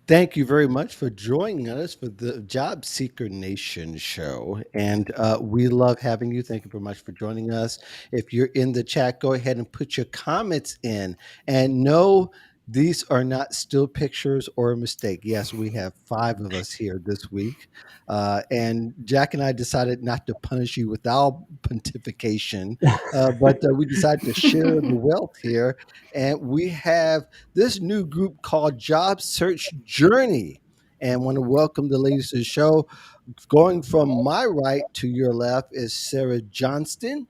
Thank you very much for joining us for the Job Seeker Nation show. And we love having you. Thank you very much for joining us. If you're in the chat, go ahead and put your comments in. And no, these are not still pictures or a mistake. Yes, we have five of us here this week. And Jack and I decided not to punish you with our pontification, but we decided to share the wealth here. And we have this new group called Job Search Journey. And want to welcome the ladies to the show. Going from my right to your left is Sarah Johnston,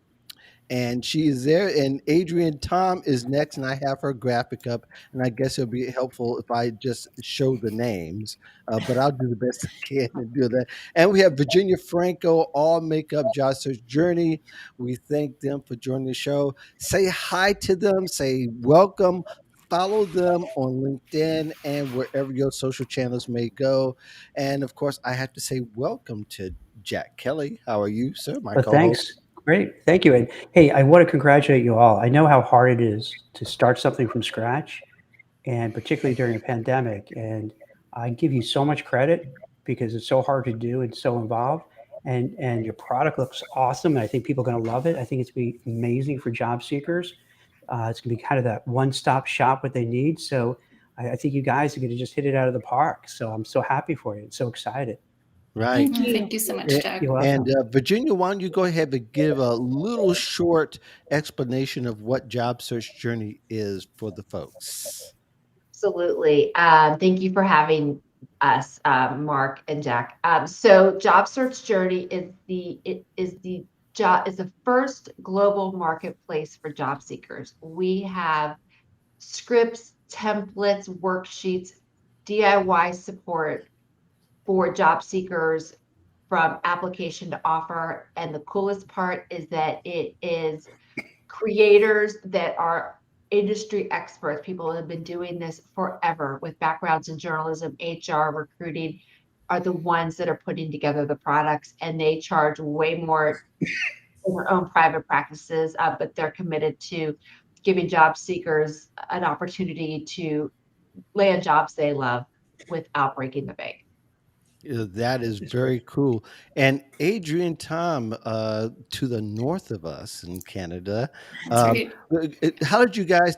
and she is there. And Adrienne Tom is next, and I have her graphic up. And I guess it'll be helpful if I just show the names, but I'll do the best I can and do that. And we have Virginia Franco, all makeup Job Search Journey. We thank them for joining the show. Say hi to them. Say welcome. Follow them on LinkedIn and wherever your social channels may go. And of course, I have to say welcome to Jack Kelly. How are you, sir? My But co-host. thanks. Great. Thank you. And hey, I want to congratulate you all. I know how hard it is to start something from scratch, and particularly during a pandemic. And I give you so much credit because it's so hard to do and so involved. And your product looks awesome. And I think people are going to love it. I think it's going to be amazing for job seekers. It's going to be kind of that one-stop shop what they need. So I think you guys are going to just hit it out of the park. So I'm so happy for you. So excited. Right. Thank Thank you. you so much, A- Jack. You're And welcome. Virginia, why don't you go ahead and give a little short explanation of what Job Search Journey is for the folks? Absolutely. Thank you for having us, Mark and Jack. So, Job Search Journey is the first global marketplace for job seekers. We have scripts, templates, worksheets, DIY support for job seekers from application to offer. And the coolest part is that it is creators that are industry experts, people that have been doing this forever with backgrounds in journalism, HR, recruiting, are the ones that are putting together the products, and they charge way more in their own private practices, but they're committed to giving job seekers an opportunity to land jobs they love without breaking the bank. That is It's great. very cool. And Adrian Tom, to the north of us in Canada, That's um, right. how did you guys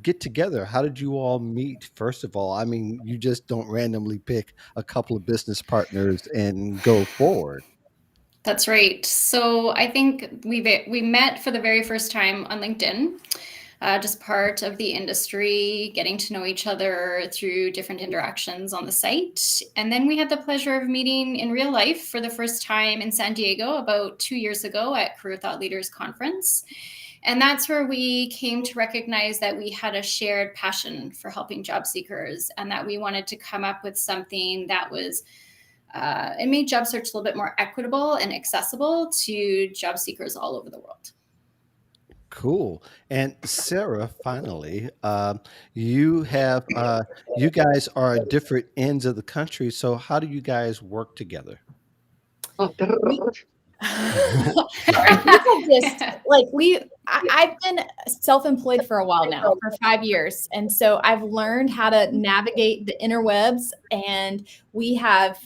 get together? How did you all meet? First of all, I mean, you just don't randomly pick a couple of business partners and go forward. That's right. So I think we met for the very first time on LinkedIn, just part of the industry, getting to know each other through different interactions on the site. And then we had the pleasure of meeting in real life for the first time in San Diego about 2 years ago at Career Thought Leaders Conference. And that's where we came to recognize that we had a shared passion for helping job seekers and that we wanted to come up with something that was it made job search a little bit more equitable and accessible to job seekers all over the world. Cool. And Sarah, finally, you have you guys are at different ends of the country. So how do you guys work together? We Sorry. we have just like I've been self-employed for a while now, for 5 years. And so I've learned how to navigate the interwebs, and we have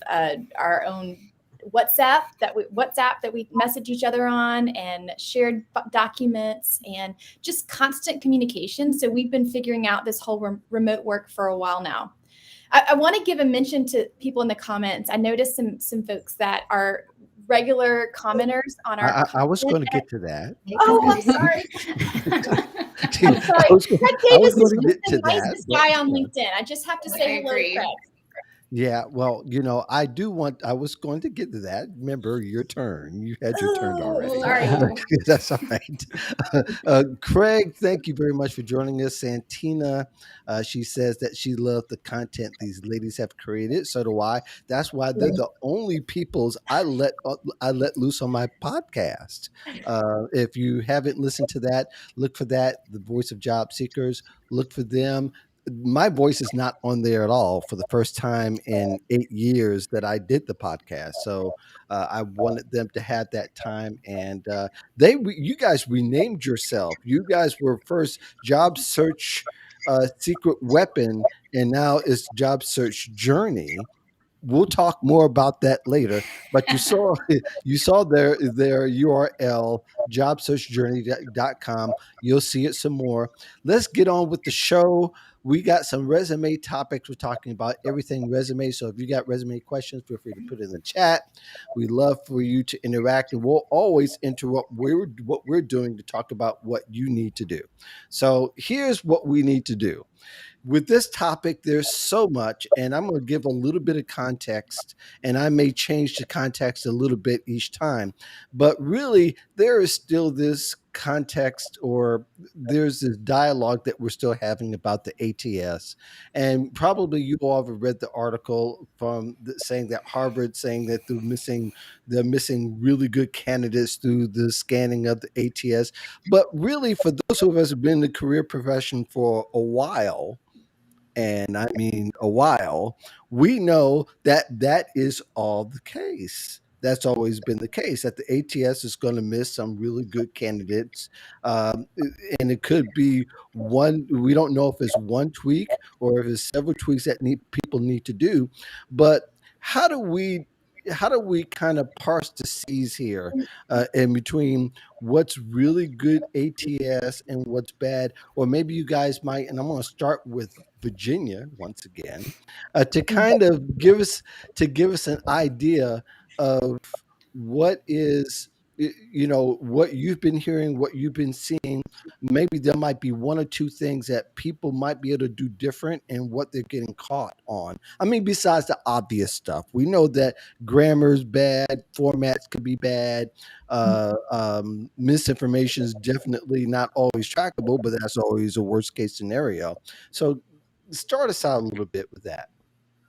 our own WhatsApp that we message each other on, and shared documents, and just constant communication. So we've been figuring out this whole remote work for a while now. I want to give a mention to people in the comments. I noticed some folks that are regular commenters on our I was content. going to get to that. Oh, I'm sorry. I'm sorry. Craig I was Davis is going to just get to the that, nicest but guy on LinkedIn. I just have to I say hello to agree. Craig. yeah, well, I do want, I was going to get to that. Remember your turn. You had your turn Oh, already. sorry. That's all right. Craig, thank you very much for joining us. Santina, she says that she loved the content these ladies have created. So do I. That's why they're the only peoples I let loose on my podcast. If you haven't listened to that, look for that. The Voice of Job Seekers. Look for them. My voice is not on there at all for the first time in 8 years that I did the podcast. So I wanted them to have that time, and you guys renamed yourself. You guys were first Job Search. secret weapon, and now it's job search journey. We'll talk more about that later. But you saw you saw their URL, jobsearchjourney.com. You'll see it some more. Let's get on with the show. We got some resume topics. We're talking about everything resume. So if you got resume questions, feel free to put it in the chat. We love for you to interact, and we'll always interrupt what we're doing to talk about what you need to do. So here's what we need to do with this topic. There's so much, and I'm going to give a little bit of context, and I may change the context a little bit each time. But really, there is still this context, or there's this dialogue that we're still having about the ATS. And probably you all have read the article saying that Harvard saying that they're missing really good candidates through the scanning of the ATS. But really, for those of us who've been in the career profession for a while, and I mean a while, we know that that is all the case. That's always been the case, that the ATS is going to miss some really good candidates. And it could be one, we don't know if it's one tweak or if it's several tweaks that people need to do. But how do we kind of parse the seas here in between what's really good ATS and what's bad? Or maybe you guys might, and I'm going to start with Virginia once again, to kind of give us an idea of what is what you've been hearing, what you've been seeing. Maybe there might be one or two things that people might be able to do different and what they're getting caught on. I mean, besides the obvious stuff, we know that grammar's bad, formats could be bad, misinformation is definitely not always trackable, but that's always a worst case scenario. So start us out a little bit with that.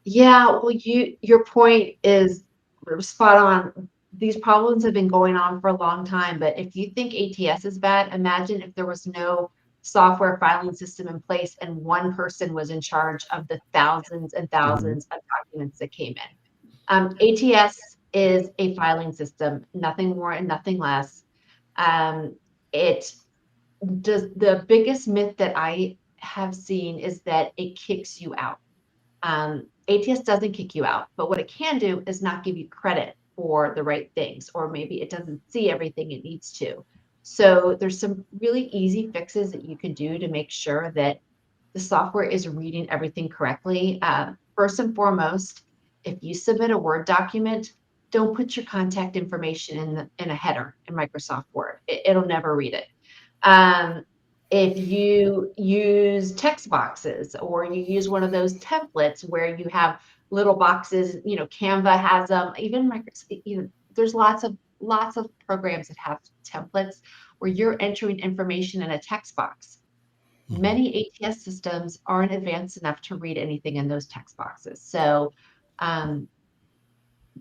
Yeah, well, your point is spot on. These problems have been going on for a long time, but if you think ATS is bad, imagine if there was no software filing system in place and one person was in charge of the thousands and Mhm. thousands of documents that came in. ATS is a filing system, nothing more and nothing less. It does the biggest myth that I have seen is that it kicks you out. ATS doesn't kick you out, but what it can do is not give you credit for the right things, or maybe it doesn't see everything it needs to. So there's some really easy fixes that you can do to make sure that the software is reading everything correctly. First and foremost, if you submit a Word document, don't put your contact information in a header in Microsoft Word. It'll never read it. Um, if you use text boxes or you use one of those templates where you have little boxes, Canva has them, even Microsoft, there's lots of programs that have templates where you're entering information in a text box. Mhm. Many ATS systems aren't advanced enough to read anything in those text boxes. So um,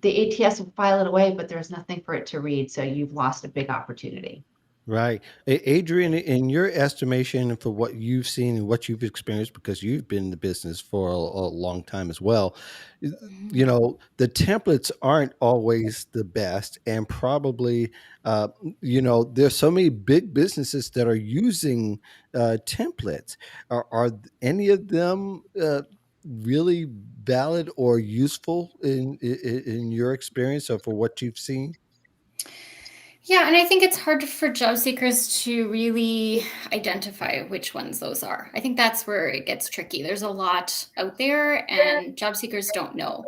the ATS will file it away, but there's nothing for it to read. So you've lost a big opportunity. Right. Adrian, in your estimation and for what you've seen and what you've experienced, because you've been in the business for a long time as well, y- the templates aren't always the best. And probably, there's so many big businesses that are using templates. Are any of them really valid or useful in your experience or for what you've seen? Yeah, and I think it's hard for job seekers to really identify which ones those are. I think that's where it gets tricky. There's a lot out there, and job seekers don't know.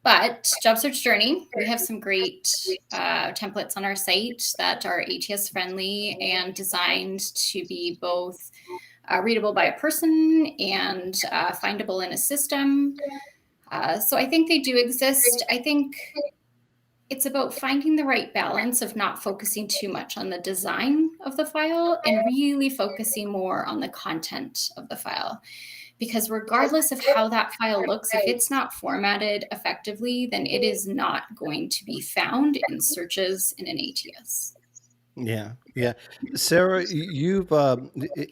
But Job Search Journey, we have some great templates on our site that are ATS friendly and designed to be both readable by a person and findable in a system. So I think they do exist. I think it's about finding the right balance of not focusing too much on the design of the file and really focusing more on the content of the file. Because regardless of how that file looks, if it's not formatted effectively, then it is not going to be found in searches in an ATS. Yeah, yeah. Sarah, you've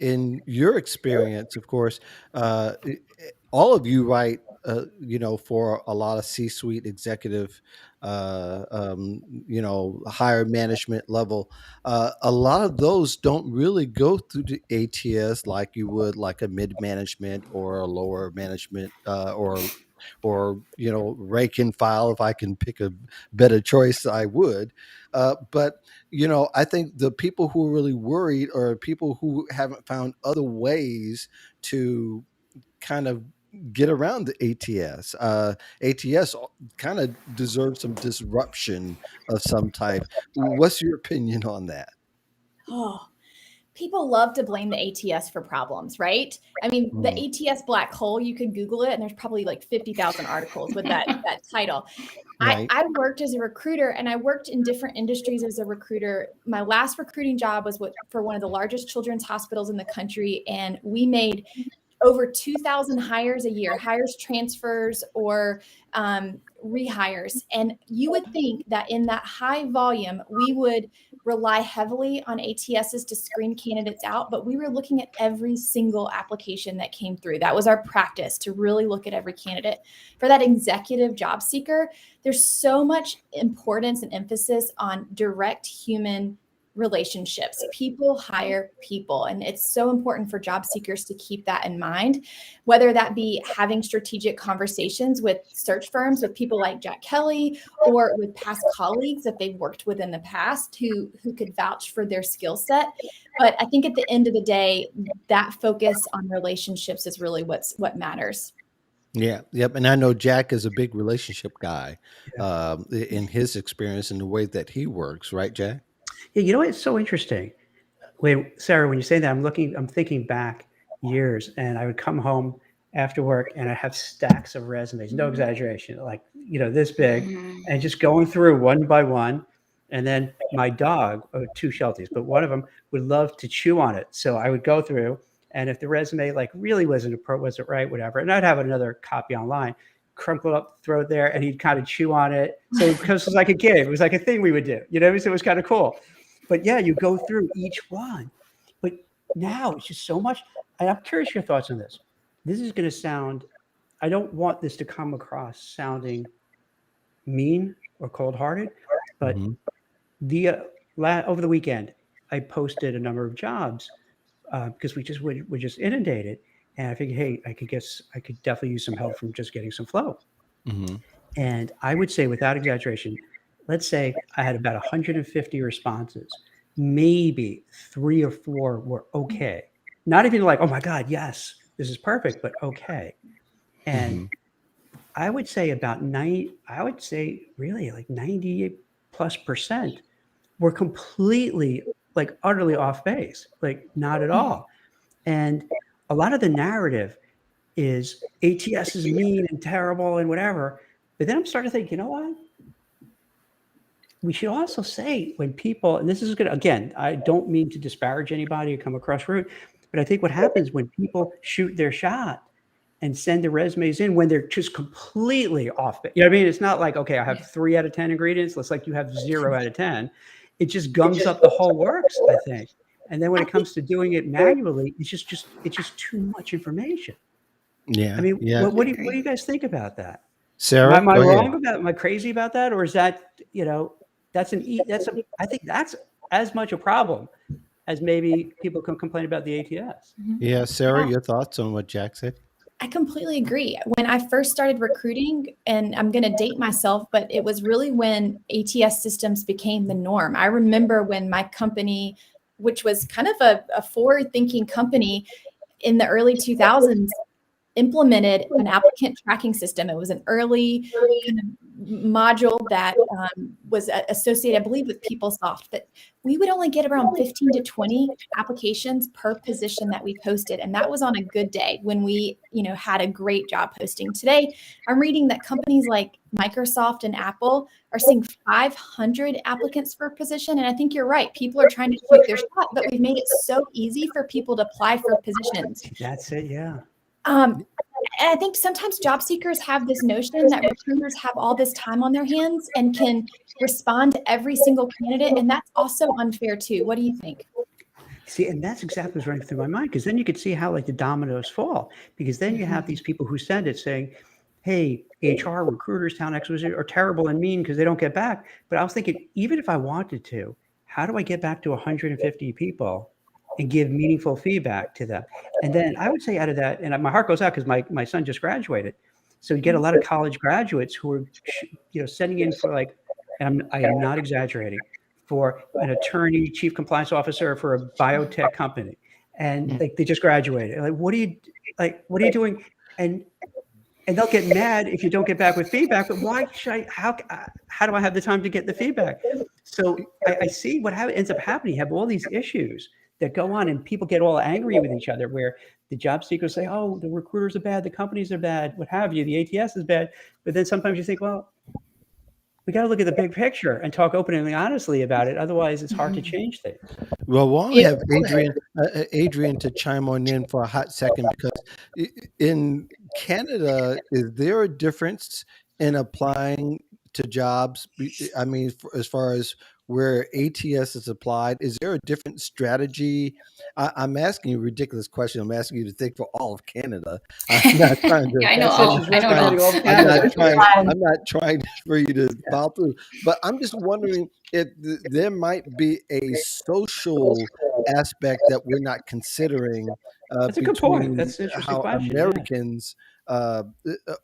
in your experience, of course, all of you write for a lot of C-suite executive, higher management level, a lot of those don't really go through the ATS like you would like a mid-management or a lower management, or rank and file. If I can pick a better choice, I would. But I think the people who are really worried are people who haven't found other ways to kind of get around the ATS. ATS kind of deserves some disruption of some type. What's your opinion on that? Oh, people love to blame the ATS for problems, right? I mean, the Mm, ATS black hole, you could Google it and there's probably like 50,000 articles with that title. right. I worked as a recruiter and I worked in different industries as a recruiter. My last recruiting job was for one of the largest children's hospitals in the country. And we made over 2,000 hires a year, hires, transfers, or rehires. And you would think that in that high volume, we would rely heavily on ATSs to screen candidates out, but we were looking at every single application that came through. That was our practice, to really look at every candidate. For that executive job seeker, there's so much importance and emphasis on direct human relationships. People hire people. And it's so important for job seekers to keep that in mind, whether that be having strategic conversations with search firms, with people like Jack Kelly, or with past colleagues that they've worked with in the past who could vouch for their skill set. But I think at the end of the day, that focus on relationships is really what matters. Yeah. Yep. And I know Jack is a big relationship guy, Yeah. in his experience and the way that he works, right, Jack? Yeah, you know, it's so interesting. Sarah, when you say that, I'm thinking back years, and I would come home after work and I have stacks of resumes, no exaggeration, like, this big, and just going through one by one. And then my dog, two Shelties, but one of them would love to chew on it. So I would go through, and if the resume like really wasn't right, whatever, and I'd have another copy online, crumple up, throw it there, and he'd kind of chew on it. So because it was like a game, it was like a thing we would do, so it was kind of cool. But yeah, you go through each one. But now it's just so much. And I'm curious your thoughts on this. This is going to sound, I don't want this to come across sounding mean or cold-hearted, but Mhm. over the weekend, I posted a number of jobs because we're just inundated. And I figured, hey, I could definitely use some help from just getting some flow. Mhm. And I would say, without exaggeration, let's say I had about 150 responses. Maybe 3 or 4 were okay. Not even like, oh my God, yes, this is perfect, but okay. And Mhm. I would say really like 98+% were completely, like utterly off base, like not at all. And a lot of the narrative is ATS is mean and terrible and whatever. But then I'm starting to think, you know what? We should also say, when people, and this is good, again, I don't mean to disparage anybody or come across rude, but I think what happens when people shoot their shot and send the resumes in when they're just completely off. You know what I mean? It's not like, okay, I have 3 out of 10 ingredients. It's like you have 0 out of 10. It just gums up the whole works, I think. And then when it comes to doing it manually, it's just too much information. I Yeah. mean, Yeah. what do you guys think about that? Sarah, Am I go ahead. wrong about? Am I crazy about that, or is that I think that's as much a problem as maybe people can complain about the ATS. Yeah, Sarah, Yeah. your thoughts on what Jack said? I completely agree. When I first started recruiting, and I'm going to date myself, but it was really when ATS systems became the norm. I remember when my company, which was kind of a forward-thinking company in the early 2000s, implemented an applicant tracking system. It was an early kind of module that was associated, I believe, with PeopleSoft. But we would only get around 15 to 20 applications per position that we posted, and that was on a good day when we, had a great job posting. Today, I'm reading that companies like Microsoft and Apple are seeing 500 applicants per position, and I think you're right. People are trying to shoot their shot, but we've made it so easy for people to apply for positions. That's it. Yeah. And I think sometimes job seekers have this notion that recruiters have all this time on their hands and can respond to every single candidate. And that's also unfair too. What do you think? See, and that's exactly what's running through my mind, because then you could see how like the dominoes fall, because then you have these people who send it saying, hey, HR, recruiters, talent acquisition are terrible and mean because they don't get back. But I was thinking, even if I wanted to, how do I get back to 150 people and give meaningful feedback to them? And then I would say out of that, and my heart goes out because my son just graduated. So you get a lot of college graduates who are, sending in for like, and I am not exaggerating, for an attorney, chief compliance officer for a biotech company. And like they just graduated. Like, what are you doing? And they'll get mad if you don't get back with feedback. But why should I? How do I have the time to get the feedback? So I see what ends up happening. You have all these issues that go on, and people get all angry with each other. Where the job seekers say, "Oh, the recruiters are bad, the companies are bad, what have you? The ATS is bad." But then sometimes you think, well, we got to look at the big picture and talk openly and honestly about it. Otherwise, it's hard to change things. Well, we'll only have Adrienne to chime on in for a hot second, because in Canada, is there a difference in applying to jobs? I mean, as far as where ATS is applied, is there a different strategy? I'm asking you a ridiculous question. I'm asking you to think for all of Canada. I'm not trying to. Yeah, I know That's all. she's I know it all. representing all of I'm Canada. not trying. I'm not trying for you to follow through, but I'm just wondering if there might be a social aspect that we're not considering That's a good point. between That's an interesting how question. Yeah. Americans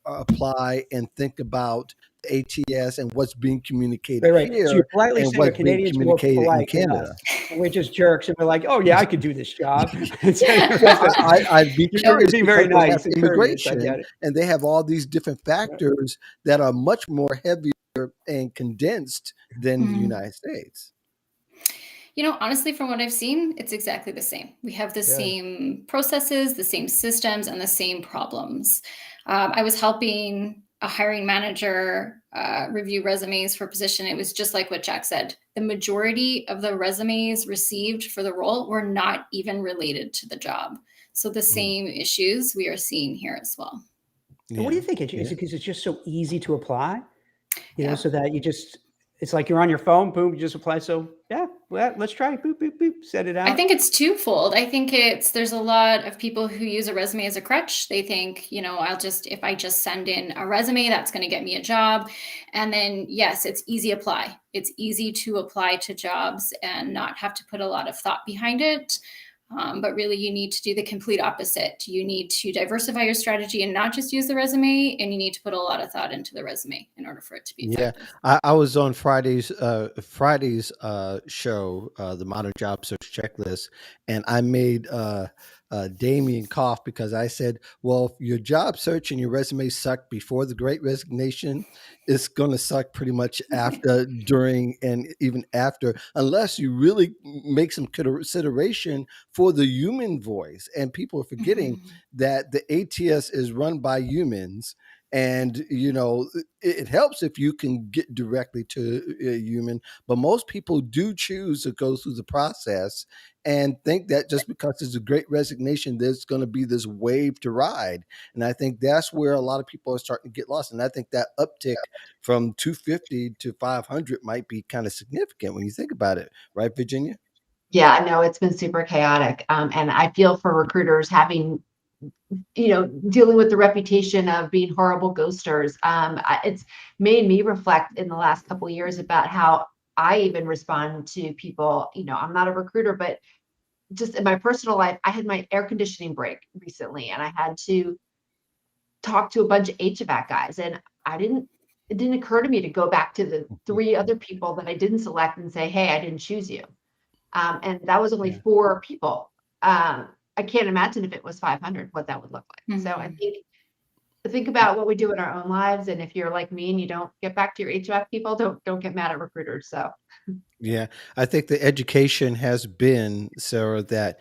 apply and think about the ATS and what's being communicated Right. So here you're politely and saying what's being Canadians are more communicated in polite than Canada. us. And we're just jerks, and we're like, "Oh yeah, I could do this job." I'd be You're curious being very because they nice have and courteous. I immigration get it. and they have all these different factors that are much more heavier and condensed than the Mhm. United States. Honestly, from what I've seen, it's exactly the same. We have the Yeah. same processes, the same systems, and the same problems. I was helping a hiring manager review resumes for a position. It was just like what Jack said. The majority of the resumes received for the role were not even related to the job. So the same issues we are seeing here as well. And what do you think? Is Yeah. it because it's just so easy to apply? Yeah. So that it's like you're on your phone, boom, you just apply. So yeah, well, let's try it. Boop, boop, boop, set it out. I think it's twofold. I think there's a lot of people who use a resume as a crutch. They think, if I just send in a resume, that's going to get me a job. And then, yes, it's easy apply. It's easy to apply to jobs and not have to put a lot of thought behind it. But really, you need to do the complete opposite. You need to diversify your strategy and not just use the resume, and you need to put a lot of thought into the resume in order for it to be effective. I was on Friday's show, the Modern Job Search Checklist, and I made Damien cough because I said, well, if your job search and your resume sucked before the Great Resignation, it's going to suck pretty much after, during, and even after, unless you really make some consideration for the human voice. And people are forgetting that the ATS is run by humans. And, it helps if you can get directly to a human, but most people do choose to go through the process and think that just because there's a great resignation, there's going to be this wave to ride. And I think that's where a lot of people are starting to get lost. And I think that uptick from 250 to 500 might be kind of significant when you think about it. Right, Virginia? Yeah, I know it's been super chaotic. And I feel for recruiters having, dealing with the reputation of being horrible ghosters. It's made me reflect in the last couple of years about how I even respond to people. I'm not a recruiter, but just in my personal life, I had my air conditioning break recently, and I had to talk to a bunch of HVAC guys, and it didn't occur to me to go back to the 3 other people that I didn't select and say, hey, I didn't choose you. And that was only 4 people. I can't imagine if it was 500, what that would look like. So I think about what we do in our own lives. And if you're like me and you don't get back to your HVAC people, don't get mad at recruiters. So Yeah, I think the education has been, Sarah, that,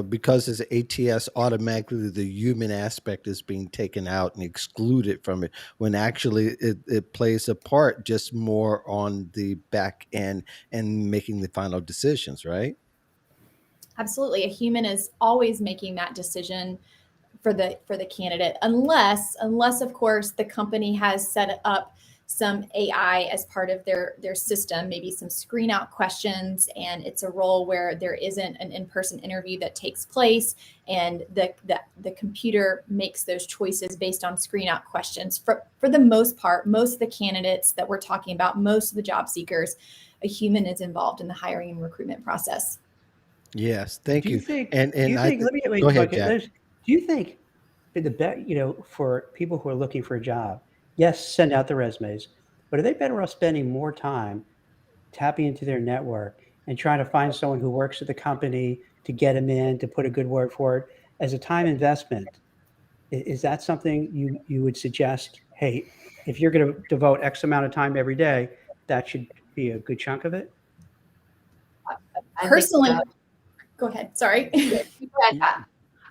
because it's ATS, automatically the human aspect is being taken out and excluded from it, when actually it plays a part just more on the back end and making the final decisions, right? Absolutely. A human is always making that decision for the candidate, unless of course the company has set up some AI as part of their system, maybe some screen out questions, and it's a role where there isn't an in-person interview that takes place, and the computer makes those choices based on screen out questions. For the most part, most of the candidates that we're talking about, most of the job seekers, a human is involved in the hiring and recruitment process. Yes, thank Do you you. think? And Do you I think? Let me go wait. ahead, Okay, Jack. do you think that for people who are looking for a job, yes, send out the resumes, but are they better off spending more time tapping into their network and trying to find someone who works at the company to get them in, to put a good word for it as a time investment? Is that something you would suggest? Hey, if you're going to devote X amount of time every day, that should be a good chunk of it. I think Personally, go ahead. Sorry.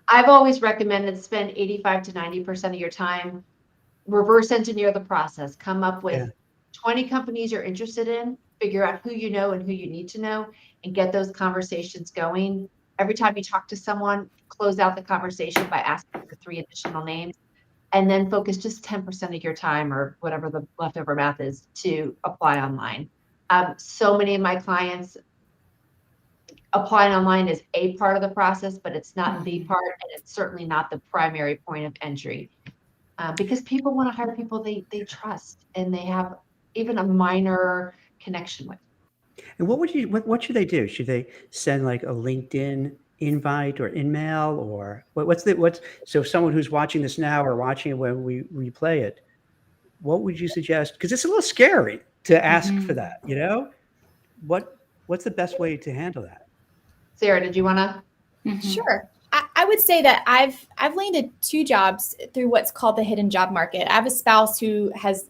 I've always recommended spend 85 to 90% of your time, reverse engineer the process, come up with 20 companies you're interested in, figure out who you know and who you need to know, and get those conversations going. Every time you talk to someone, close out the conversation by asking for 3 additional names, and then focus just 10% of your time, or whatever the leftover math is, to apply online. So many of my clients, applying online is a part of the process, but it's not the part, and it's certainly not the primary point of entry. Because people want to hire people they trust and they have even a minor connection with. And what should they do? Should they send like a LinkedIn invite or in-mail, or so if someone who's watching this now or watching it when we replay it, what would you suggest? Because it's a little scary to ask for that, what's the best way to handle that? Sarah, did you want to? Sure. I would say that I've landed 2 jobs through what's called the hidden job market. I have a spouse who has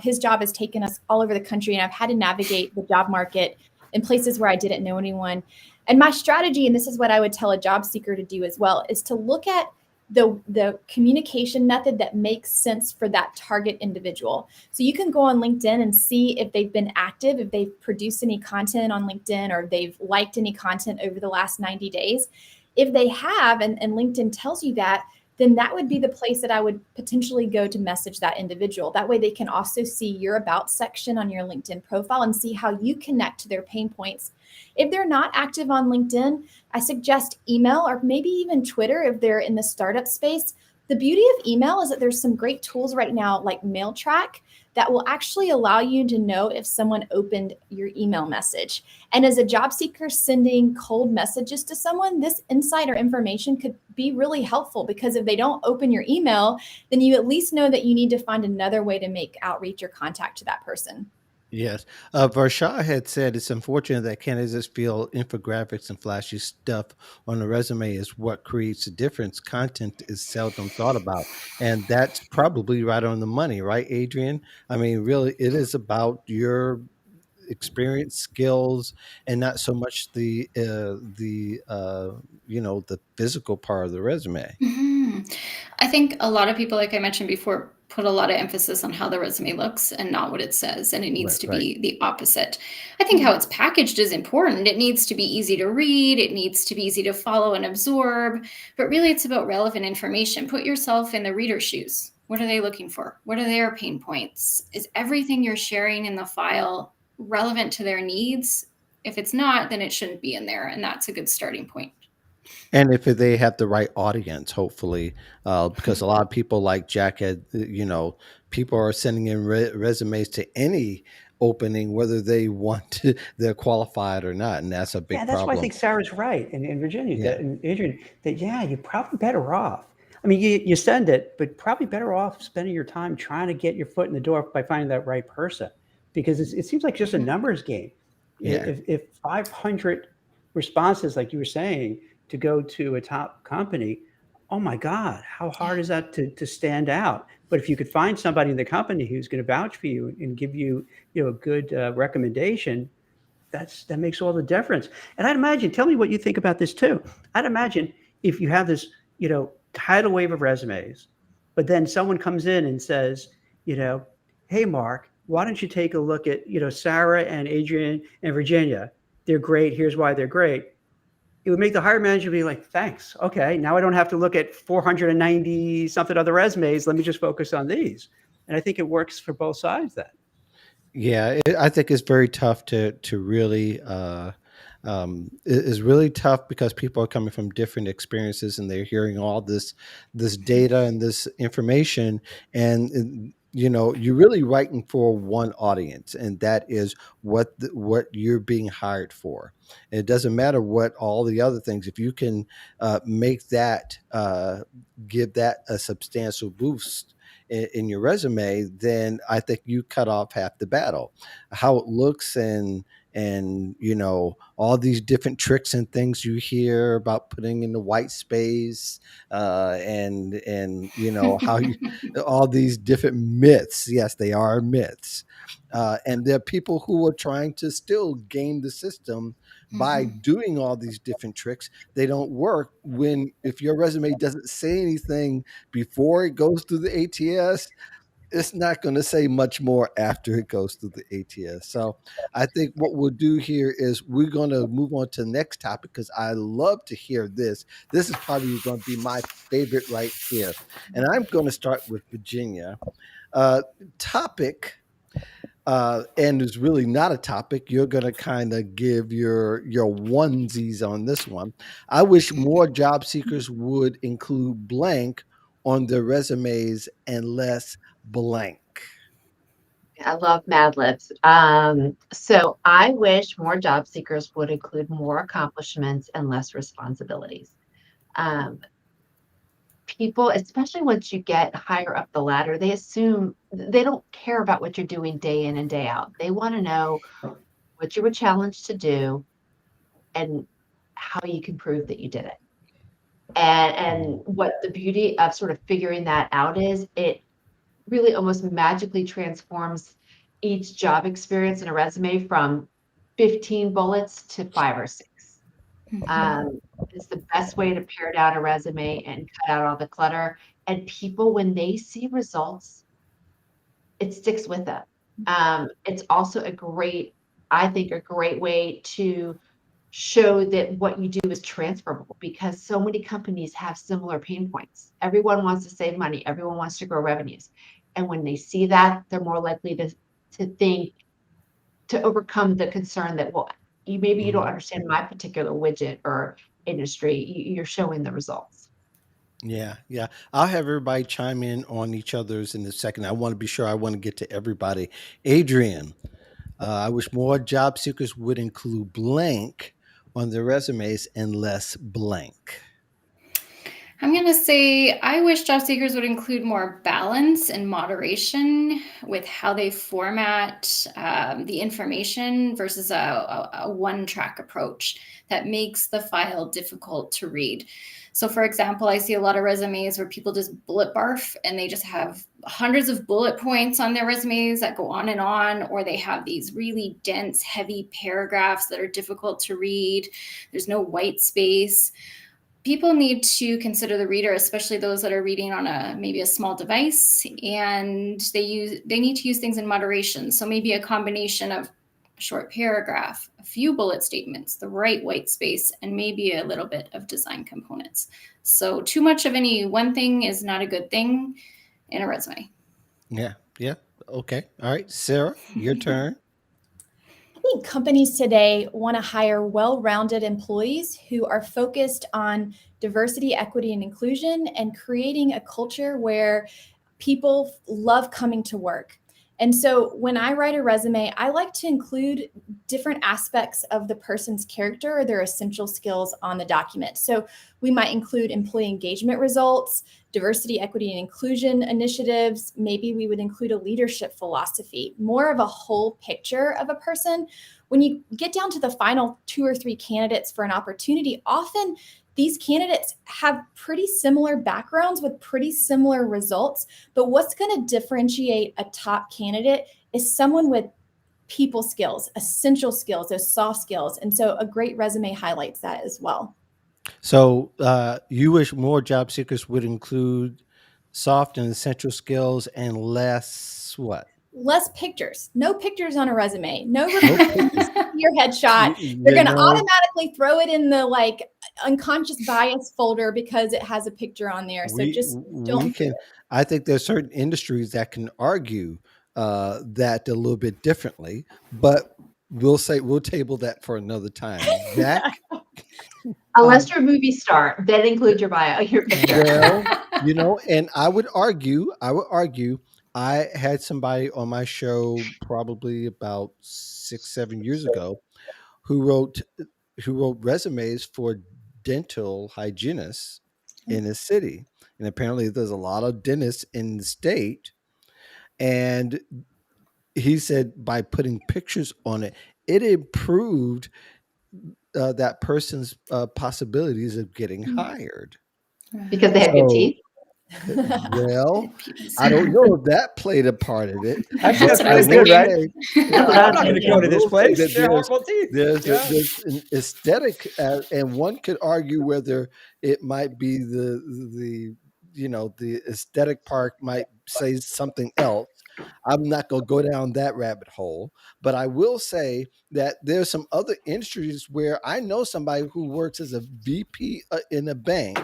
his job has taken us all over the country, and I've had to navigate the job market in places where I didn't know anyone. And my strategy, and this is what I would tell a job seeker to do as well, is to look at the communication method that makes sense for that target individual. So you can go on LinkedIn and see if they've been active, if they've produced any content on LinkedIn, or they've liked any content over the last 90 days. If they have, and LinkedIn tells you that, then that would be the place that I would potentially go to message that individual. That way they can also see your about section on your LinkedIn profile and see how you connect to their pain points. If they're not active on LinkedIn, I suggest email, or maybe even Twitter if they're in the startup space. The beauty of email is that there's some great tools right now like MailTrack that will actually allow you to know if someone opened your email message. And as a job seeker sending cold messages to someone, this insider information could be really helpful, because if they don't open your email, then you at least know that you need to find another way to make outreach or contact to that person. Yes. Varsha had said it's unfortunate that candidates feel infographics and flashy stuff on the resume is what creates a difference. Content is seldom thought about. And that's probably right on the money, right, Adrienne? I mean, really, it is about your experience, skills, and not so much the physical part of the resume. I think a lot of people, like I mentioned before, put a lot of emphasis on how the resume looks and not what it says, and it needs to Right. be the opposite. I think how it's packaged is important. It needs to be easy to read, it needs to be easy to follow and absorb, but really it's about relevant information. Put yourself in the reader's shoes. What are they looking for? What are their pain points? Is everything you're sharing in the file relevant to their needs? If it's not, then it shouldn't be in there, and that's a good starting point. And if they have the right audience, hopefully, because a lot of people, like Jack had, people are sending in resumes to any opening, whether they want to, they're qualified or not, and that's a big That's why I problem. think Sarah's right, and Virginia Yeah. and Adrienne, that you're probably better off. I mean, you send it, but probably better off spending your time trying to get your foot in the door by finding that right person, because it seems like just a numbers game. Yeah. If 500 responses, like you were saying, to go to a top company, oh my God, how hard is that to stand out? But if you could find somebody in the company who's going to vouch for you and give you, a good recommendation, that makes all the difference. And I'd imagine, tell me what you think about this too. I'd imagine if you have this, tidal wave of resumes, but then someone comes in and says, hey, Mark, why don't you take a look at, Sarah and Adrienne and Virginia? They're great. Here's why they're great. It would make the hiring manager be like, thanks. Okay, now I don't have to look at 490 something other resumes. Let me just focus on these. And I think it works for both sides then. Yeah, I think it's very tough to really it is really tough because people are coming from different experiences and they're hearing all this data and this information, and you're really writing for one audience, and that is what you're being hired for. And it doesn't matter what all the other things. If you can make that give that a substantial boost in your resume, then I think you cut off half the battle. How it looks, and all these different tricks and things you hear about putting in the white space, and how you all these different myths. Yes, they are myths. And there are people who are trying to still game the system by Mhm. doing all these different tricks. They don't work when if your resume doesn't say anything before it goes through the ATS, it's not going to say much more after it goes through the ATS. So I think what we'll do here is we're going to move on to the next topic because I love to hear this. This is probably going to be my favorite right here. And I'm going to start with Virginia. Uh, Topic, and it's really not a topic. You're going to kind of give your onesies on this one. I wish more job seekers would include blank on their resumes and less blank. I love Mad Libs. So I wish more job seekers would include more accomplishments and less responsibilities. Um, People, especially once you get higher up the ladder, they assume they don't care about what you're doing day in and day out. They want to know what you were challenged to do and how you can prove that you did it. And what the beauty of sort of figuring that out is it really almost magically transforms each job experience in a resume from 15 bullets to 5 or 6. Mhm. Um, it's the best way to pare down a resume and cut out all the clutter. And people, when they see results, it sticks with them. It's also I think, a great way to show that what you do is transferable because so many companies have similar pain points. Everyone wants to save money, everyone wants to grow revenues. And when they see that, they're more likely to think to overcome the concern that, well, you don't Mhm. understand my particular widget or industry. You're showing the results. Yeah, yeah. I'll have everybody chime in on each other's in a second. I want to be sure I want to get to everybody. Adrian, I wish more job seekers would include blank on their resumes and less blank. I'm going to say I wish job seekers would include more balance and moderation with how they format the information versus a one track approach that makes the file difficult to read. So, for example, I see a lot of resumes where people just bullet barf and they just have hundreds of bullet points on their resumes that go on, or they have these really dense, heavy paragraphs that are difficult to read. There's no white space. People need to consider the reader, especially those that are reading on maybe a small device, and they need to use things in moderation. So maybe a combination of a short paragraph, a few bullet statements, the right white space, and maybe a little bit of design components. So too much of any one thing is not a good thing in a resume. Yeah, yeah. Okay. All right. Sarah, your turn. I think companies today want to hire well-rounded employees who are focused on diversity, equity, and inclusion and creating a culture where people love coming to work. And so when I write a resume, I like to include different aspects of the person's character or their essential skills on the document. So we might include employee engagement results, diversity, equity, and inclusion initiatives. Maybe we would include a leadership philosophy, more of a whole picture of a person. When you get down to the final 2 or 3 candidates for an opportunity, often these candidates have pretty similar backgrounds with pretty similar results. But what's going to differentiate a top candidate is someone with people skills, essential skills, those soft skills. And so a great resume highlights that as well. So you wish more job seekers would include soft and essential skills and less what? less pictures, no pictures on a resume, no No recruiter pictures. your headshot. You They're going to know, automatically throw it in the like unconscious bias folder because it has a picture on there. So just we don't do can. it. I think there's certain industries that can argue that a little bit differently, but we'll table that for another time. Jack, Unless Um, you're a movie star, then include your bio, your picture. well, and I would argue, I had somebody on my show probably about 6, 7 years ago who wrote resumes for dental hygienists in a city. And apparently there's a lot of dentists in the state. And he said by putting pictures on it, it improved that person's possibilities of getting hired. Because they have good So, teeth. well, People's- I don't know if that played a part of it, Actually, but that's what I I was pretty will good, right? say, That's what I'm I was not going to thinking. go I to this will say place. that They're horrible teeth. Yeah. there's an aesthetic, and one could argue whether it might be the aesthetic part might say something else. I'm not going to go down that rabbit hole, but I will say that there's some other industries where I know somebody who works as a VP in a bank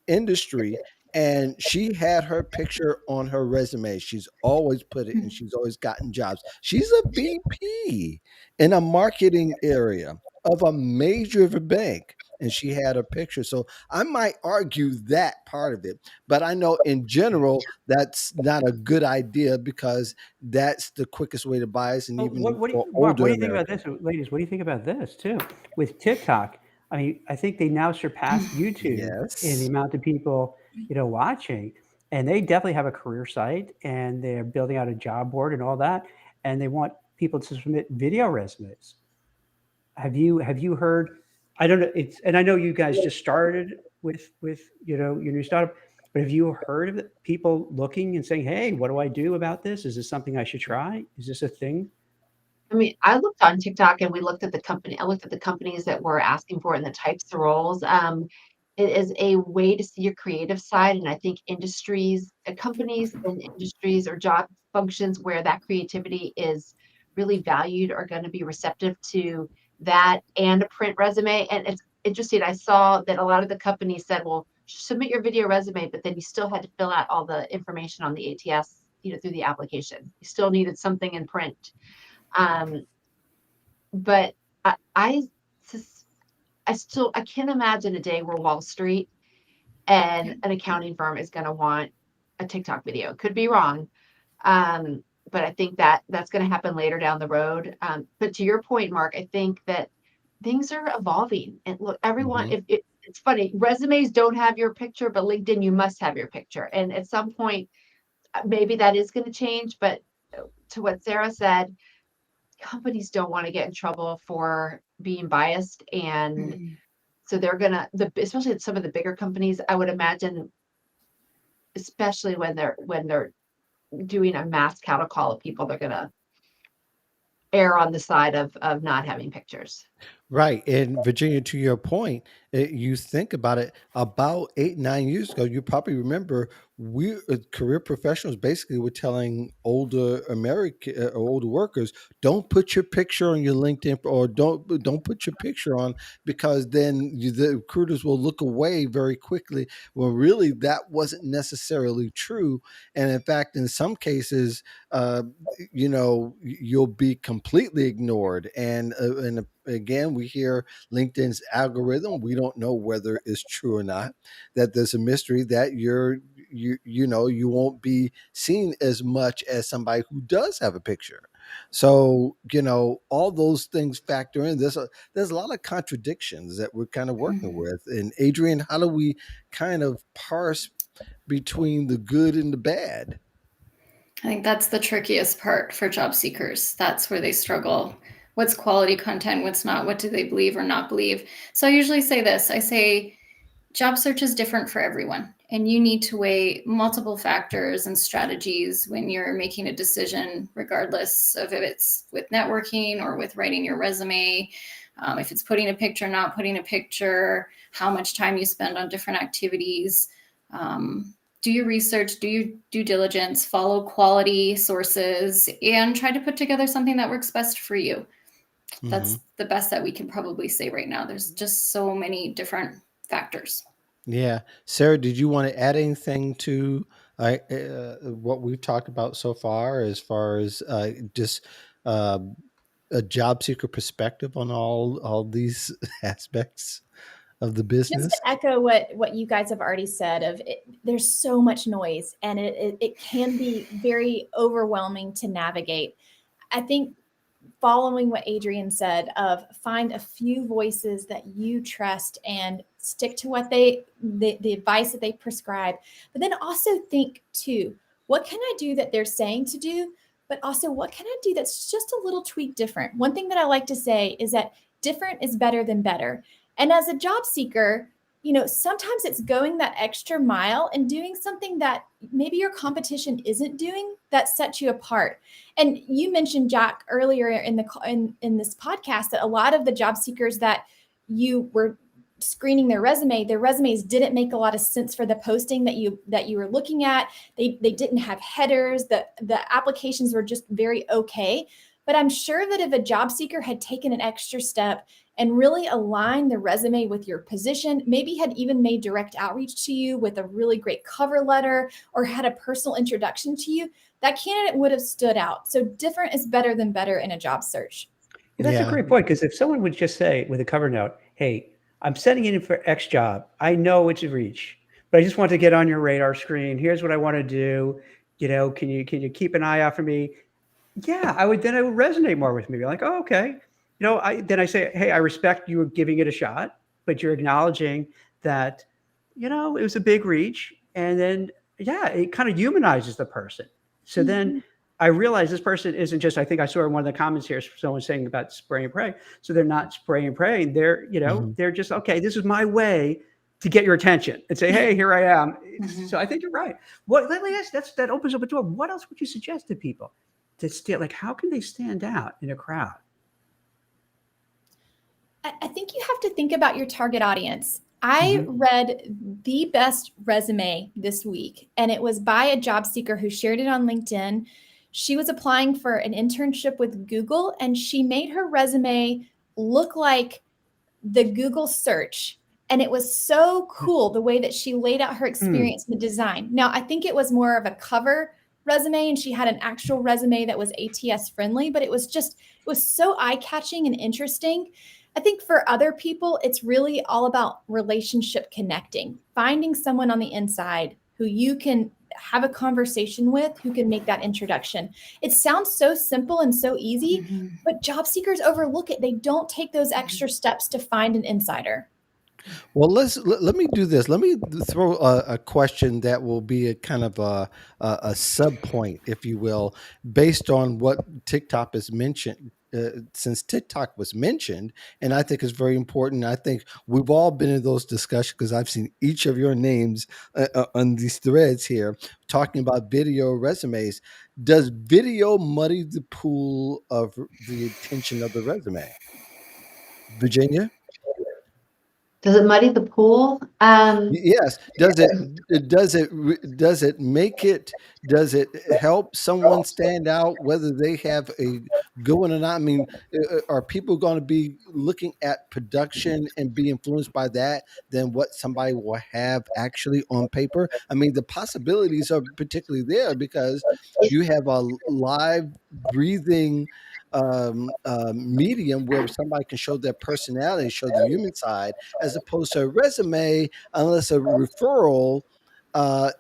industry, and she had her picture on her resume. She's always put it, and she's always gotten jobs. She's a VP in a marketing area of a major bank, and she had a picture. So I might argue that part of it, but I know in general that's not a good idea because that's the quickest way to buy us, and Well, even what do for you, Mark, what older do you think about Americans. this, ladies? What do you think about this too? With TikTok, I mean, I think they now surpassed YouTube in the Yes. amount of people, watching, and they definitely have a career site, and they're building out a job board and all that, and they want people to submit video resumes. Have you heard? I don't know. And I know you guys just started with your new startup, but have you heard of people looking and saying, "Hey, what do I do about this? Is this something I should try? Is this a thing?" I mean, I looked on TikTok and we looked at the company. I looked at the companies that were asking for it and the types of roles. It is a way to see your creative side, and I think companies and industries or job functions where that creativity is really valued are going to be receptive to that and a print resume. And it's interesting. I saw that a lot of the companies said, "Well, submit your video resume," but then you still had to fill out all the information on the ATS, through the application. You still needed something in print. Um, but I, I, I can't imagine a day where Wall Street and an accounting firm is going to want a TikTok video. Could be wrong, but I think that that's going to happen later down the road. But to your point, Mark, I think that things are evolving. And look, everyone, Mhm. if it's funny, resumes don't have your picture, but LinkedIn, you must have your picture. And at some point, maybe that is going to change. But to what Sarah said, companies don't want to get in trouble for being biased, and so they're gonna especially some of the bigger companies, I would imagine, especially when they're doing a mass cattle call of people, they're gonna err on the side of not having pictures. Right. And Virginia, to your point, you think about it about 8, 9 years ago, you probably remember career professionals basically were telling older American or older workers, don't put your picture on your LinkedIn, or don't put your picture on, because then the recruiters will look away very quickly. Well, really, that wasn't necessarily true. And in fact, in some cases, uh, you'll be completely ignored. And again, we hear LinkedIn's algorithm. We don't know whether it's true or not. That there's a mystery that you won't be seen as much as somebody who does have a picture. So all those things factor in. There's a lot of contradictions that we're kind of working with. And Adrienne, how do we kind of parse between the good and the bad? I think that's the trickiest part for job seekers. That's where they struggle. What's quality content? What's not? What do they believe or not believe? So I usually say this. I say job search is different for everyone, and you need to weigh multiple factors and strategies when you're making a decision, regardless of if it's with networking or with writing your resume, if it's putting a picture, not putting a picture, how much time you spend on different activities. do your research, do your due diligence, follow quality sources, and try to put together something that works best for you. That's the best that we can probably say right now. There's just so many different factors. Yeah. Sarah, did you want to add anything to what we've talked about so far as just uh, a job seeker perspective on all these aspects of the Just to business? echo what you guys have already said, there's so much noise, and it can be very overwhelming to navigate. I think following what Adrienne said of find a few voices that you trust and stick to what the advice that they prescribe, but then also think too, what can I do that they're saying to do, but also what can I do that's just a little tweak different. One thing that I like to say is that different is better than better. And as a job seeker, sometimes it's going that extra mile and doing something that maybe your competition isn't doing that sets you apart. And you mentioned, Jack, earlier in this podcast that a lot of the job seekers that you were screening their resumes didn't make a lot of sense for the posting that you were looking at. They didn't have headers. The applications were just very okay. But I'm sure that if a job seeker had taken an extra step and really aligned the resume with your position, maybe had even made direct outreach to you with a really great cover letter or had a personal introduction to you, that candidate would have stood out. So different is better than better in a job search. Yeah, that's a great point, because if someone would just say with a cover note, hey, I'm setting it in for X job. I know it's a reach, but I just want to get on your radar screen. Here's what I want to do. Can you keep an eye out for me? Yeah, I would resonate more with me. Like, oh, okay. Then I say, hey, I respect you giving it a shot, but you're acknowledging that, it was a big reach. And then, yeah, it kind of humanizes the person. So then I realize this person isn't just, I think I saw in one of the comments here, someone saying about spray and pray. So they're not spray and praying. They're, they're just, okay, this is my way to get your attention and say, hey, here I am. So I think you're right. Let me ask, that opens up a door. What else would you suggest to people to stand, like, how can they stand out in a crowd? I think you have to think about your target audience. I read the best resume this week, and it was by a job seeker who shared it on LinkedIn. She was applying for an internship with Google, and she made her resume look like the Google search. And it was so cool the way that she laid out her experience in the design. Now, I think it was more of a cover resume, and she had an actual resume that was ATS friendly, but it was so eye-catching and interesting. I think for other people, it's really all about relationship connecting, finding someone on the inside who you can have a conversation with, who can make that introduction. It sounds so simple and so easy, but job seekers overlook it. They don't take those extra steps to find an insider. Well, let me do this. Let me throw a question that will be a kind of a sub point, if you will, based on what TikTok is mentioned. Since TikTok was mentioned, and I think it's very important. I think we've all been in those discussions because I've seen each of your names on these threads here talking about video resumes. Does video muddy the pool of the attention of the resume? Virginia? Does it muddy the pool? Yes. Does it make it, does it help someone stand out whether they have a good one or not? I mean, are people going to be looking at production and be influenced by that than what somebody will have actually on paper? I mean, the possibilities are particularly there because you have a live breathing medium where somebody can show their personality, show the human side, as opposed to a resume, unless a referral,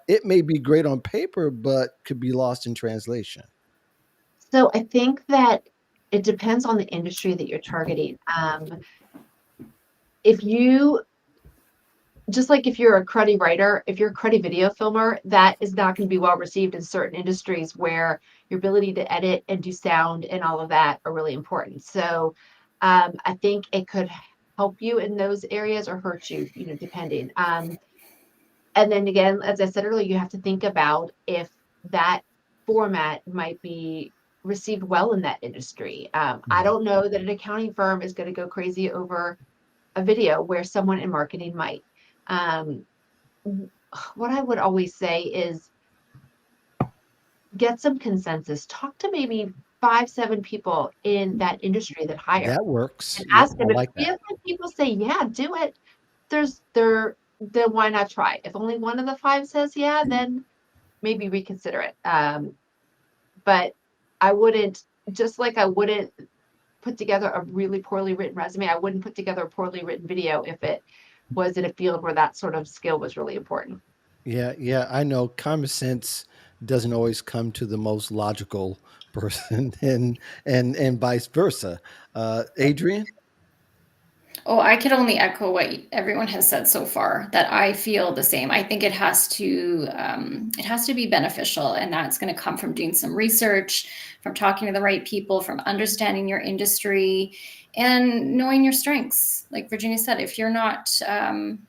it may be great on paper, but could be lost in translation. So I think that it depends on the industry that you're targeting. If you, just like if you're a cruddy writer, if you're a cruddy video filmer, that is not going to be well received in certain industries where your ability to edit and do sound and all of that are really important. So I think it could help you in those areas or hurt you, depending. And then again, as I said earlier, you have to think about if that format might be received well in that industry. I don't know that an accounting firm is going to go crazy over a video where someone in marketing might. what I would always say is get some consensus. Talk to maybe 5, 7 people in that industry that hire That works. and Yeah, ask I them if like 3 that. of 5 people say, "Yeah, do it," then why not try? If only one of the 5 says, "Yeah," then maybe reconsider it. But I wouldn't, just like I wouldn't put together a really poorly written resume, I wouldn't put together a poorly written video if it was in a field where that sort of skill was really important. Yeah, yeah, I know common sense doesn't always come to the most logical person, and vice versa. Adrian? Oh, I could only echo what everyone has said so far. That I feel the same. I think it has to be beneficial, and that's going to come from doing some research, from talking to the right people, from understanding your industry, and knowing your strengths. Like Virginia said, if you're not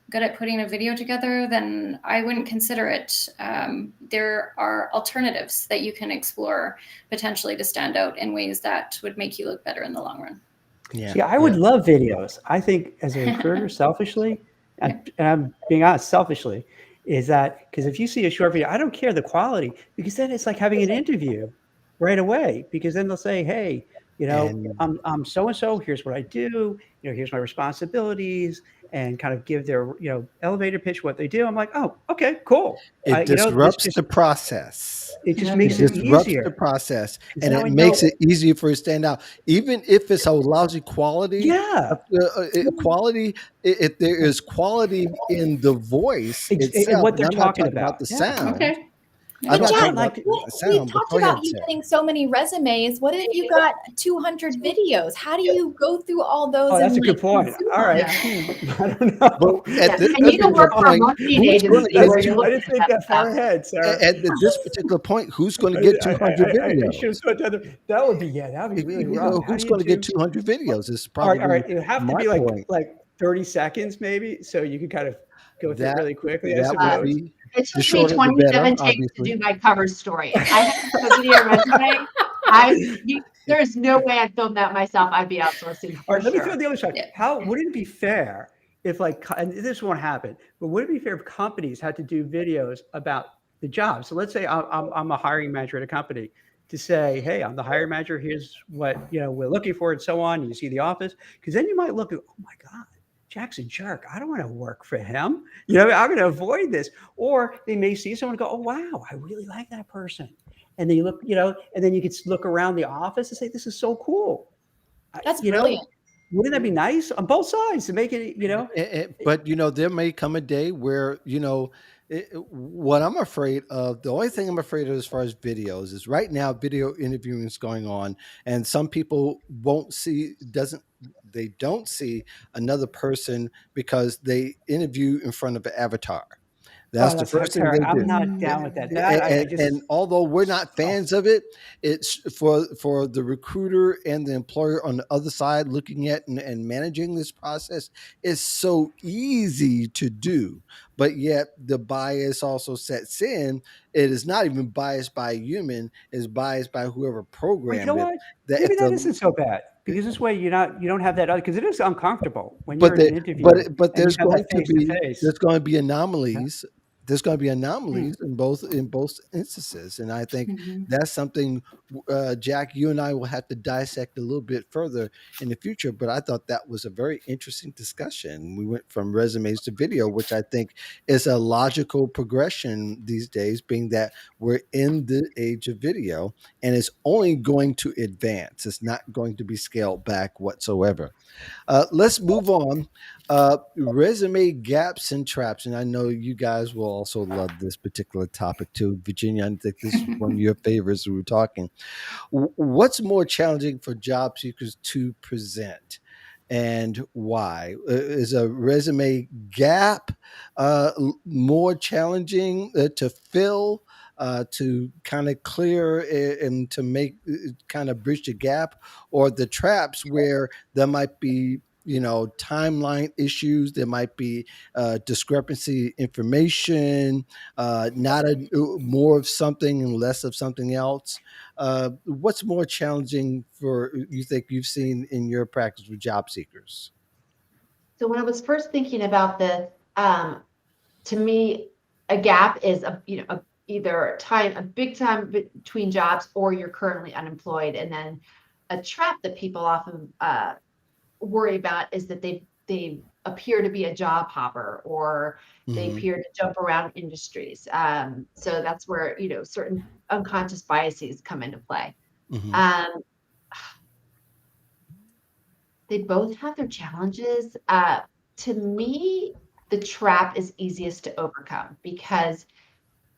good at putting a video together, then I wouldn't consider it. There are alternatives that you can explore potentially to stand out in ways that would make you look better in the long run. Yeah, See, I yeah. would love videos. I think as a recruiter, selfishly, and I'm being honest, selfishly, is that because if you see a short video, I don't care the quality, because then it's like having an interview right away. Because then they'll say, "Hey, And I'm so and so. Here's what I do. Here's my responsibilities," and kind of give their elevator pitch what they do. I'm like, "Oh, okay, cool." it This disrupts just the process. it just It makes it disrupts the easier process, because and now it I makes know. it easier for you to stand out, even if it's a lousy quality. Yeah, Quality. If there is quality in the voice and itself, what and they're I'm not talking talking about about. the Yeah. sound. Okay. I'm But not But Jack, talking but about like, the we've sound. But talked go about ahead, you Sarah. getting so many resumes. What if you got 200 videos? How do you go through all those oh, that's and a good like point. consume All right. them? I don't But know. at Yeah, this and you can particular work for a point, marketing who's going to agency get where to? you're I looking didn't at think that that far stuff. ahead, Sarah. At this particular point, who's going to get 200 I should have videos? thought that would be, yeah, that would be really rough. How do Who's you going to get do? 200 videos? Is All probably right. It would have to my be point. like 30 seconds maybe, so you can kind of go through it That really quickly, I that would Uh, suppose. be it the took me shorter the better, 27 takes to obviously. do my cover story. If I had to do a video resume, there's no way I'd film that myself. I'd be outsourcing All for right, let me throw sure. the other side. Yeah. How would it be fair if, like, and this won't happen, but would it be fair if companies had to do videos about the job? So let's say I'm a hiring manager at a company, to say, hey, I'm the hiring manager. Here's what we're looking for, and so on. And you see the office, because then you might look at, oh my God, Jack's a jerk. I don't want to work for him. I'm going to avoid this. Or they may see someone and go, oh wow, I really like that person. And then you look, and then you could look around the office and say, this is so cool. That's You know, brilliant. wouldn't that be nice on both sides to make it, But there may come a day where what I'm afraid of. The only thing I'm afraid of as far as videos is right now video interviewing is going on, and some people won't see doesn't they don't see another person because they interview in front of an avatar. That's oh, the that's first thing Kara, they I'm do. not Mm. down with that. That I just, And although we're not oh, fans of it, it's for the recruiter and the employer on the other side looking at and managing this process is so easy to do. But yet the bias also sets in. It is not even biased by a human, it's biased by whoever well, you know programmed it. what? That Maybe if that the isn't so bad, because this way you don't have that, because it is uncomfortable when you're but in an they interview but and you there's have going that to face to be face. anomalies. There's going to be Hmm. anomalies in both instances, and I think Mhm. that's something, Jack, you and I will have to dissect a little bit further in the future. But I thought that was a very interesting discussion. We went from resumes to video, which I think is a logical progression these days, being that we're in the age of video, and it's only going to advance. It's not going to be scaled back whatsoever. Let's move on. Resume gaps and traps, and I know you guys will also love this particular topic too. Virginia, I think this is one of your favorites. We were talking. What's more challenging for job seekers to present, and why? Is a resume gap more challenging to fill? To kind of clear and to make kind of bridge the gap, or the traps where there might be timeline issues, there might be discrepancy information, not more of something and less of something else. What's more challenging for you think you've seen in your practice with job seekers? So when I was first thinking about this, to me, a gap is either a big time between jobs, or you're currently unemployed. And then a trap that people often worry about is that they appear to be a job hopper, or they appear to jump around industries. So that's where, certain unconscious biases come into play. Um, they both have their challenges. To me, the trap is easiest to overcome, because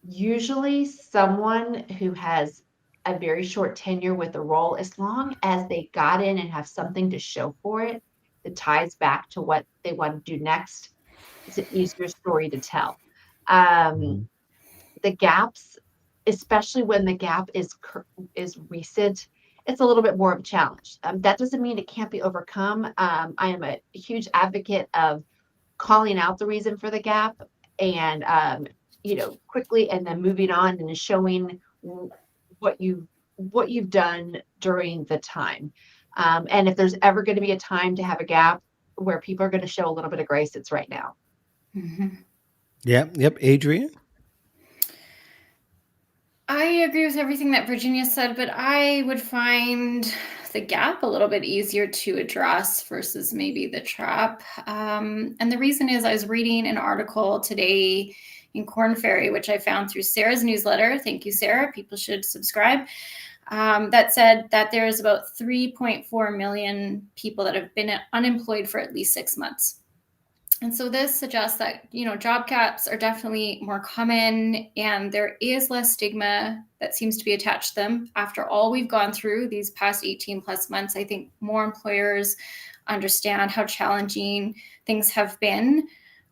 usually someone who has a very short tenure with a role, as long as they got in and have something to show for it that ties back to what they want to do next, it's an easier story to tell. The gaps, especially when the gap is recent, it's a little bit more of a challenge. That doesn't mean it can't be overcome. I am a huge advocate of calling out the reason for the gap, and quickly, and then moving on and showing what you've done during the time. And if there's ever going to be a time to have a gap where people are going to show a little bit of grace, it's right now. Yep. Adrienne? I agree with everything that Virginia said, but I would find the gap a little bit easier to address versus maybe the trap. And the reason is, I was reading an article today in Korn Ferry, which I found through Sarah's newsletter. Thank you, Sarah. People should subscribe. That said that there's about 3.4 million people that have been unemployed for at least 6 months. And so this suggests that, job gaps are definitely more common, and there is less stigma that seems to be attached to them. After all we've gone through these past 18 plus months, I think more employers understand how challenging things have been.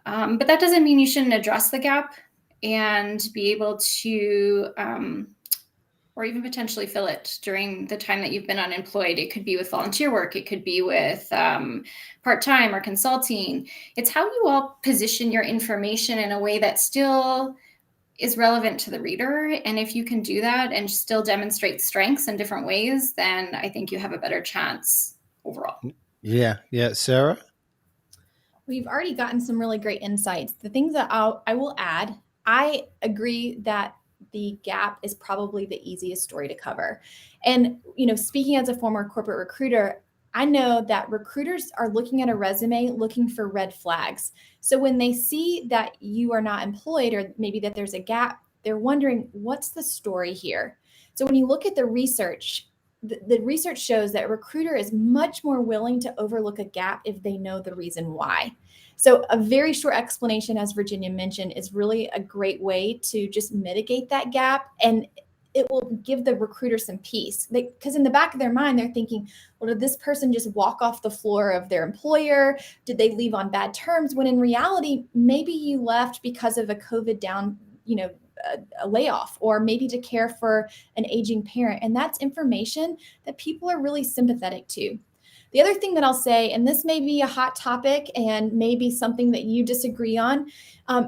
But that doesn't mean you shouldn't address the gap and be able to, or even potentially fill it during the time that you've been unemployed. It could be with volunteer work. It could be with part-time or consulting. It's how you all position your information in a way that still is relevant to the reader. And if you can do that and still demonstrate strengths in different ways, then I think you have a better chance overall. Yeah. Sarah? We've already gotten some really great insights. The things that I will add, I agree that the gap is probably the easiest story to cover. And, speaking as a former corporate recruiter, I know that recruiters are looking at a resume looking for red flags. So when they see that you are not employed, or maybe that there's a gap, they're wondering, what's the story here? So when you look at the research, the research shows that a recruiter is much more willing to overlook a gap if they know the reason why. So a very short explanation, as Virginia mentioned, is really a great way to just mitigate that gap. And it will give the recruiter some peace, because in the back of their mind, they're thinking, well, did this person just walk off the floor of their employer? Did they leave on bad terms? When in reality, maybe you left because of a COVID down, a layoff, or maybe to care for an aging parent. And that's information that people are really sympathetic to. The other thing that I'll say, and this may be a hot topic and maybe something that you disagree on,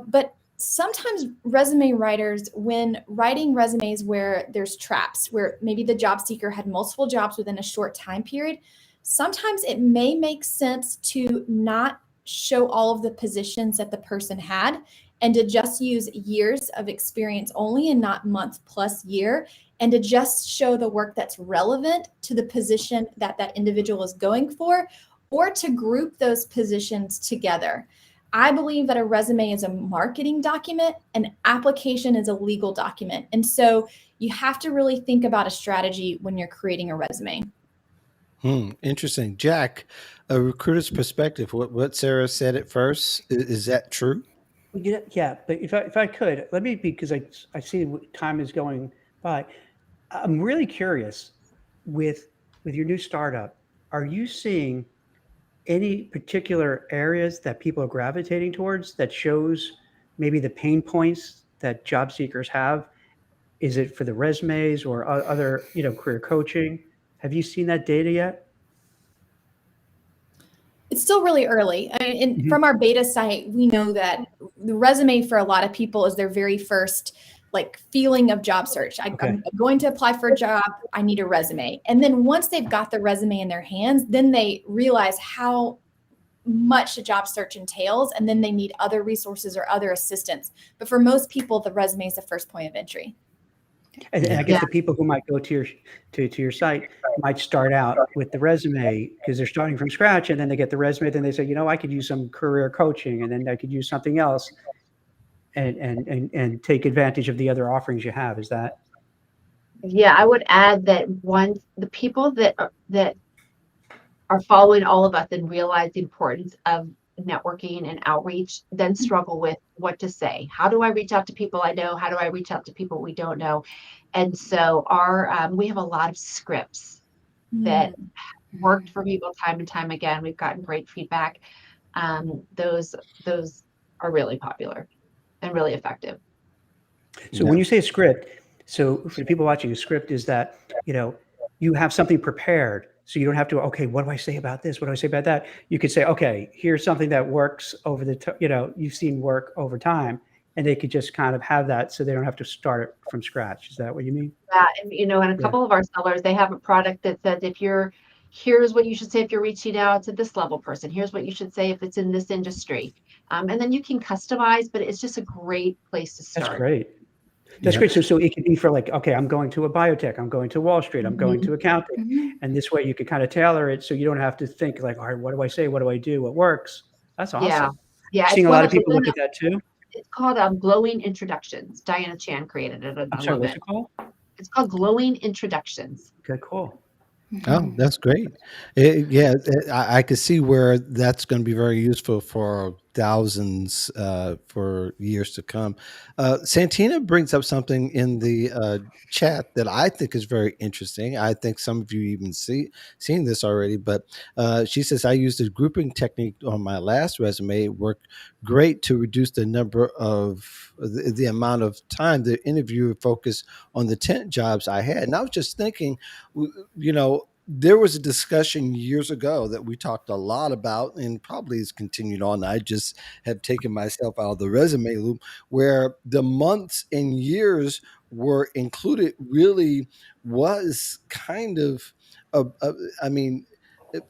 but sometimes resume writers, when writing resumes where there's traps, where maybe the job seeker had multiple jobs within a short time period, sometimes it may make sense to not show all of the positions that the person had, and to just use years of experience only and not month plus year, and to just show the work that's relevant to the position that that individual is going for, or to group those positions together. I believe that a resume is a marketing document, an application is a legal document. And so you have to really think about a strategy when you're creating a resume. Interesting. Jack, a recruiter's perspective, what Sarah said at first, is that true? Yeah, but if I could, let me, because I see time is going by. I'm really curious, with your new startup, are you seeing any particular areas that people are gravitating towards that shows maybe the pain points that job seekers have? Is it for the resumes or other, career coaching? Have you seen that data yet? It's still really early. From our beta site, we know that the resume for a lot of people is their very first feeling of job search. I'm going to apply for a job. I need a resume. And then once they've got the resume in their hands, then they realize how much a job search entails, and then they need other resources or other assistance. But for most people, the resume is the first point of entry. And I Yeah. guess the people who might go to your site might start out with the resume because they're starting from scratch, and then they get the resume. Then they say, I could use some career coaching, and then I could use something else, and take advantage of the other offerings you have. Is that? Yeah, I would add that the people that are following all of us and realize the importance of networking and outreach, then struggle with what to say. How do I reach out to people I know? How do I reach out to people we don't know? And so we have a lot of scripts that worked for people time and time again. We've gotten great feedback. Those are really popular and really effective. So when you say a script, so for the people watching, a script is that, you have something prepared. So you don't have to, okay, what do I say about this? What do I say about that? You could say, okay, here's something that works over you've seen work over time, and they could just kind of have that so they don't have to start it from scratch. Is that what you mean? Yeah, and a couple of our sellers, they have a product that says here's what you should say if you're reaching out to this level person. Here's what you should say if it's in this industry. And then you can customize, but it's just a great place to start. That's great. That's great. So it could be for like, okay, I'm going to a biotech, I'm going to Wall Street, I'm going to accounting. And this way you could kind of tailor it so you don't have to think like, all right, what do I say? What do I do? What works? That's awesome. Yeah. Seeing a lot of people look at that too. It's called Glowing Introductions. Diana Chan created it. I'm sorry, what's it called? It's called Glowing Introductions. Okay, cool. Oh, that's great. I could see where that's going to be very useful for thousands for years to come. Santina brings up something in the chat that I think is very interesting. I think some of you even seen this already, but she says, I used a grouping technique on my last resume. It worked great to reduce the number of the amount of time the interviewer focused on the 10 jobs I had. And I was just thinking, there was a discussion years ago that we talked a lot about, and probably has continued on. I just have taken myself out of the resume loop, where the months and years were included really was kind of, I mean,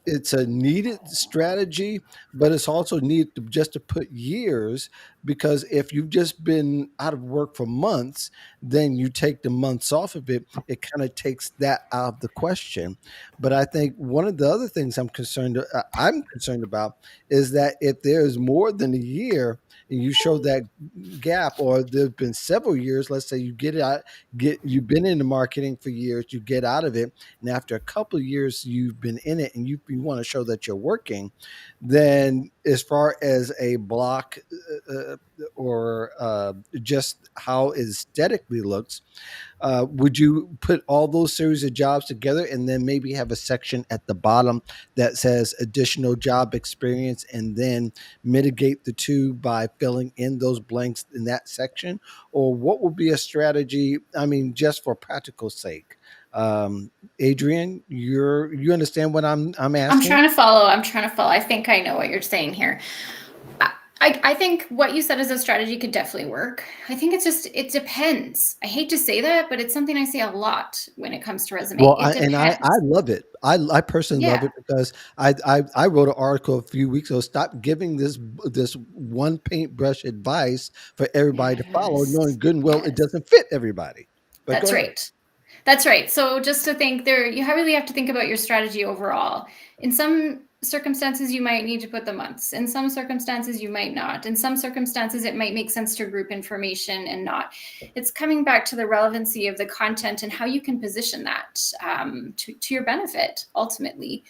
it's a needed strategy, but it's also needed just to put years, because if you've just been out of work for months, then you take the months off of it. It kind of takes that out of the question. But I think one of the other things I'm concerned about is that if there's more than a year and you show that gap, or there's been several years, let's say you you've been in the marketing for years, you get out of it, and after a couple of years you've been in it and you want to show that you're working, then as far as a block or just how it aesthetically looks, would you put all those series of jobs together and then maybe have a section at the bottom that says additional job experience, and then mitigate the two by filling in those blanks in that section? Or what would be a strategy? I mean, just for practical sake. Adrienne, you understand what I'm asking? I'm trying to follow. I think I know what you're saying here. I think what you said as a strategy could definitely work. I think it depends. I hate to say that, but it's something I say a lot when it comes to resume. Well, I love it. I personally love it, because I wrote an article a few weeks ago. Stop giving this one paintbrush advice for everybody to follow, knowing good and well it doesn't fit everybody. But that's right. That's right. So just to think there, you really have to think about your strategy overall. In some circumstances, you might need to put the months. In some circumstances, you might not. In some circumstances, it might make sense to group information and not. It's coming back to the relevancy of the content and how you can position that to your benefit, ultimately.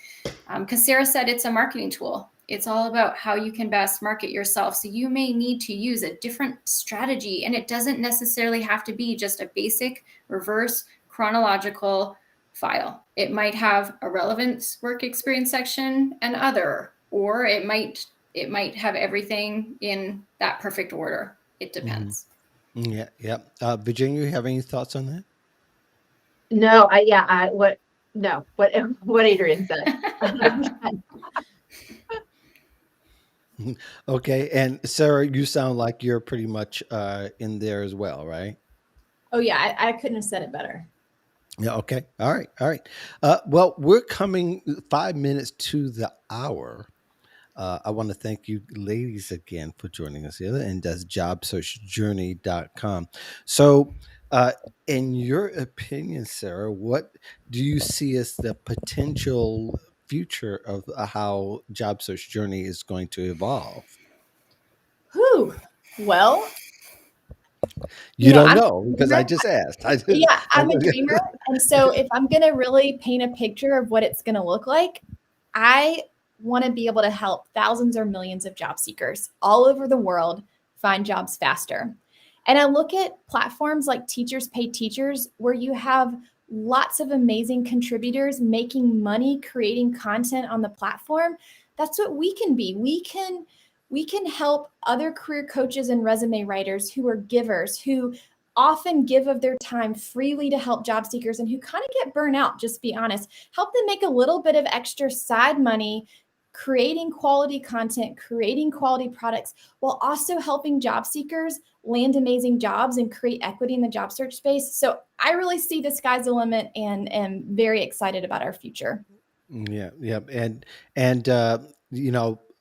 Because Sarah said it's a marketing tool. It's all about how you can best market yourself. So you may need to use a different strategy, and it doesn't necessarily have to be just a basic reverse chronological file. It might have a relevant work experience section and other, or it might have everything in that perfect order. It depends. Yeah. Virginia, you have any thoughts on that? No, what Adrienne said. Okay, and Sarah, you sound like you're pretty much in there as well, right? Oh yeah, I couldn't have said it better. Yeah. Okay. All right. Well, we're coming 5 minutes to the hour. I want to thank you ladies again for joining us here, and that's jobsearchjourney.com. So, in your opinion, Sarah, what do you see as the potential future of how job search journey is going to evolve? Whew. Well, You don't I'm a know because I dreamer. just asked. I just, Yeah, I'm a dreamer. And so if I'm going to really paint a picture of what it's going to look like, I want to be able to help thousands or millions of job seekers all over the world find jobs faster. And I look at platforms like Teachers Pay Teachers, where you have lots of amazing contributors making money creating content on the platform. That's what we can be. We can help other career coaches and resume writers who are givers, who often give of their time freely to help job seekers and who kind of get burnt out, just be honest, help them make a little bit of extra side money, creating quality content, creating quality products, while also helping job seekers land amazing jobs and create equity in the job search space. So I really see the sky's the limit and am very excited about our future. Yeah, yeah, and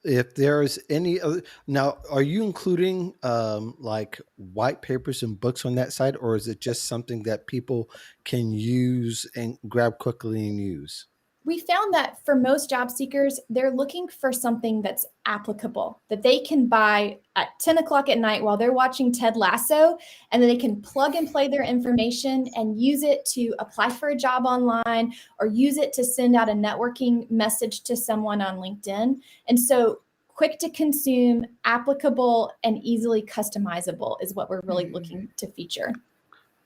if there's any other now, are you including like white papers and books on that site, or is it just something that people can use and grab quickly and use? We found that for most job seekers, they're looking for something that's applicable, that they can buy at 10 o'clock at night while they're watching Ted Lasso, and then they can plug and play their information and use it to apply for a job online or use it to send out a networking message to someone on LinkedIn. And so, quick to consume, applicable, and easily customizable is what we're really looking to feature.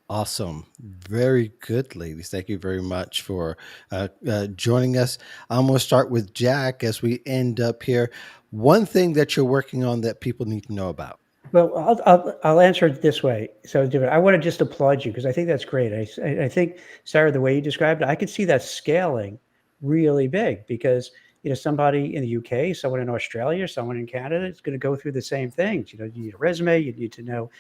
Awesome. Very good, ladies. Thank you very much for joining us. I'm going to start with Jack as we end up here. One thing that you're working on that people need to know about. Well, I'll answer it this way. So, David, I want to just applaud you because I think that's great. I think, Sarah, the way you described it, I could see that scaling really big because, somebody in the UK, someone in Australia, someone in Canada is going to go through the same things. You need a resume, you need to know,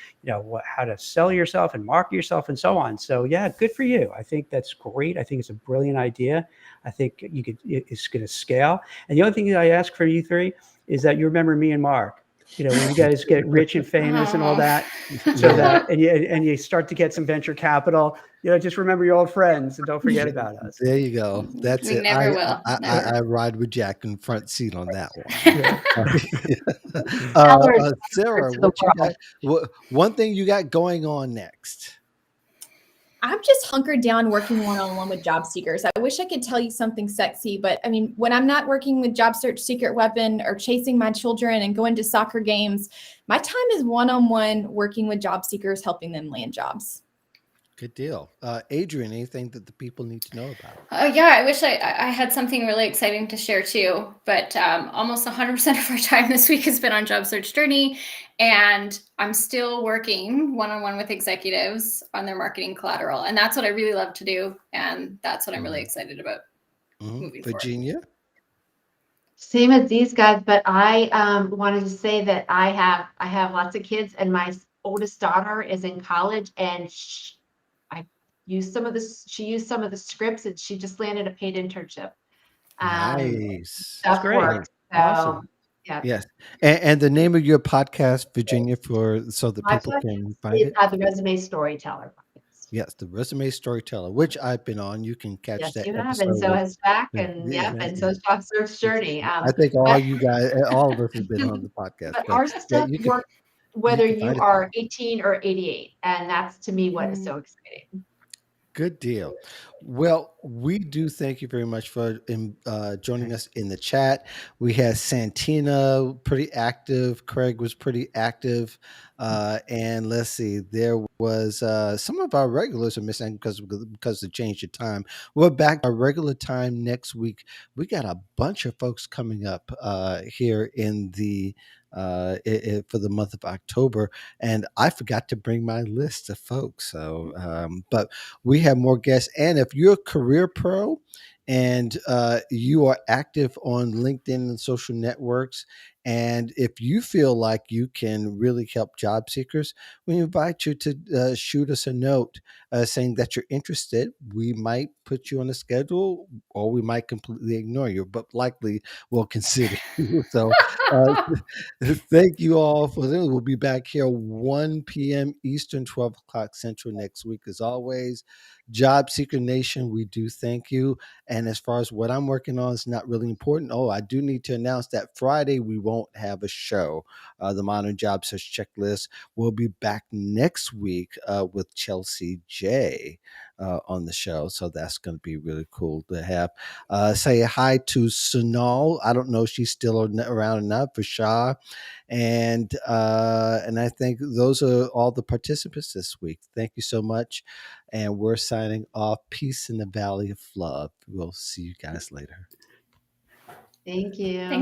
how to sell yourself and market yourself and so on. So, yeah, good for you. I think that's great. I think it's a brilliant idea. I think it's going to scale. And the only thing that I ask for you three is that you remember me and Mark. When you guys get rich and famous and all that, so that and you start to get some venture capital, just remember your old friends and don't forget about us. There you go. That's We it. never will. Never. I ride with Jack in front seat on that one. Yeah. Sarah, To the what you got? world. One thing you got going on next? I'm just hunkered down working one-on-one with job seekers. I wish I could tell you something sexy, but I mean, when I'm not working with Job Search Secret Weapon or chasing my children and going to soccer games, my time is one-on-one working with job seekers, helping them land jobs. Good deal. Adrienne, anything that the people need to know about? Yeah, I wish I had something really exciting to share too, but almost 100% of our time this week has been on Job Search Journey, and I'm still working one-on-one with executives on their marketing collateral, and that's what I really love to do, and that's what I'm really excited about moving forward. Virginia? Same as these guys, but I wanted to say that I have lots of kids, and my oldest daughter is in college, and she used some of the scripts, and she just landed a paid internship. Nice. That's Stuff great. works. So Awesome. yeah. Yes. And the name of your podcast, Virginia, so that My people podcast can find is it? the Resume Storyteller podcast. Yes, the Resume Storyteller, which I've been on. You can catch Yes, that you have, episode and so with. has Jack, Yeah, and yeah, and yeah. so has Job Search Journey. I think all But you guys, all of us have been on the podcast, but but our yeah, stuff you works you whether can you find it are there. 18 or 88, and that's to me what is so exciting. Good deal. Well, we do thank you very much for joining us in the chat. We had Santina pretty active. Craig was pretty active. And let's see, there was some of our regulars are missing because of change of time. We're back to our regular time next week. We got a bunch of folks coming up here in the for the month of October, and I forgot to bring my list of folks. So, but we have more guests. And if you're a career pro and you are active on LinkedIn and social networks, And if you feel like you can really help job seekers, we invite you to shoot us a note saying that you're interested. We might put you on the schedule, or we might completely ignore you, but likely we'll consider you. So thank you all for this. We'll be back here 1 p.m. Eastern, 12 o'clock Central next week. As always, Job Seeker Nation, we do thank you. And as far as what I'm working on, it's not really important. Oh, I do need to announce that Friday we won't have a show. The Modern Job Search Checklist will be back next week with Chelsea J on the show. So that's going to be really cool to have. Say hi to Sunal. I don't know if she's still around or not, for Shah. And I think those are all the participants this week. Thank you so much. And we're signing off. Peace in the Valley of Love. We'll see you guys later. Thank you. Thanks.